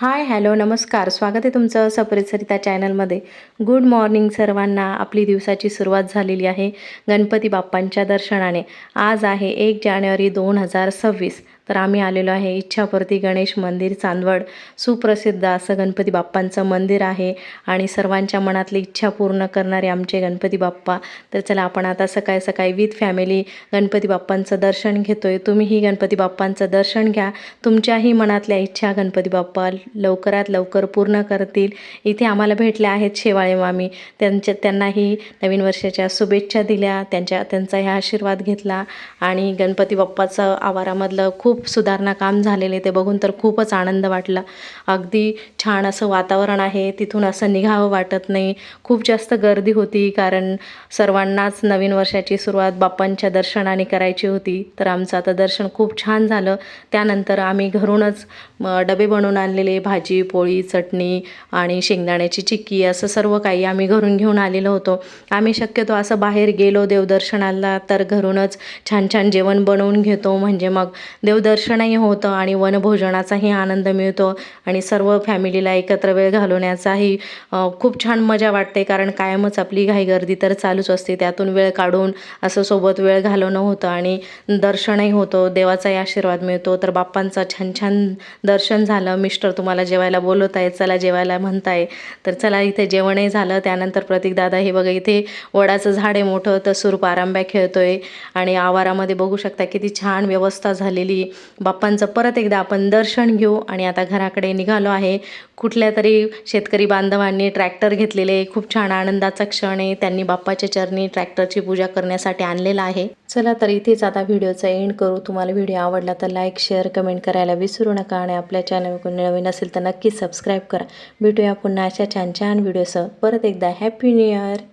हाय, hello, नमस्कार. स्वागत आहे तुमचं सप्रेत सरिता चॅनलमध्ये. गुड मॉर्निंग सर्वांना. आपली दिवसाची सुरुवात झालेली आहे गणपती बाप्पांच्या दर्शनाने. आज आहे 1 जानेवारी 2026. तर आम्ही आलेलो आहे इच्छापूर्ती गणेश मंदिर चांदवड. सुप्रसिद्ध असं गणपती बाप्पांचं मंदिर आहे आणि सर्वांच्या मनातली इच्छा पूर्ण करणारे आमचे गणपती बाप्पा. तर चला आपण आता सकाळी सकाळी विथ फॅमिली गणपती बाप्पांचं दर्शन घेतोय. तुम्हीही गणपती बाप्पांचं दर्शन घ्या. तुमच्याही मनातल्या इच्छा गणपती बाप्पा लवकरात लवकर पूर्ण करतील. इथे आम्हाला भेटल्या आहेत शेवाळे मामी. त्यांनाही नवीन वर्षाच्या शुभेच्छा दिल्या, त्यांचाही आशीर्वाद घेतला आणि गणपती बाप्पाचं आवारामधलं खूप सुधारणा काम झालेले ते बघून तर खूपच आनंद वाटला. अगदी छान असं वातावरण आहे, तिथून असं निघावं वाटत नाही. खूप जास्त गर्दी होती कारण सर्वांनाच नवीन वर्षाची सुरुवात बाप्पांच्या दर्शनाने करायची होती. तर आमचं आता दर्शन खूप छान झालं. त्यानंतर आम्ही घरूनच डबे बनवून आणलेले, भाजी पोळी चटणी आणि शेंगदाण्याची चिक्की असं सर्व काही आम्ही घरून घेऊन आलेलो होतो. आम्ही शक्यतो असं बाहेर गेलो देवदर्शनाला तर घरूनच छान छान जेवण बनवून घेतो, म्हणजे मग देवदर्शनही होतं आणि वनभोजनाचाही आनंद मिळतो आणि सर्व फॅमिलीला एकत्र वेळ घालवण्याचाही खूप छान मजा वाटते. कारण कायमच आपली घाईगर्दी तर चालूच असते, त्यातून वेळ काढून असं सोबत वेळ घालवणं होतं आणि दर्शनही होतं, देवाचाही आशीर्वाद मिळतो. तर बाप्पांचं छान छान दर्शन झालं. मिस्टर तुम्हाला जेवायला बोलवत आहे, चला जेवायला म्हणताय, तर चला इथे जेवणही झालं. त्यानंतर प्रतीकदादा हे बघा इथे वडाचं झाड आहे मोठं, तर सूर आरांब्या खेळतोय आणि आवारामध्ये बघू शकता किती छान व्यवस्था झालेली. बाप्पांचं परत एकदा आपण दर्शन घेऊ आणि आता घराकडे निघालो आहे. कुठल्या तरी शेतकरी बांधवांनी ट्रॅक्टर घेतलेले, खूप छान आनंदाचा क्षण आहे. त्यांनी बाप्पाच्या चरणी ट्रॅक्टरची पूजा करण्यासाठी आणलेला आहे. चला तर इथेच आता व्हिडिओचा एंड करू. तुम्हाला व्हिडिओ आवडला तर लाईक शेअर कमेंट करायला विसरू नका आणि आपल्या चॅनल कोणी नवीन असेल तर नक्की सबस्क्राईब करा. भेटूया पुन्हा अशा छान छान व्हिडिओसह. परत एकदा हॅपी न्यू इयर.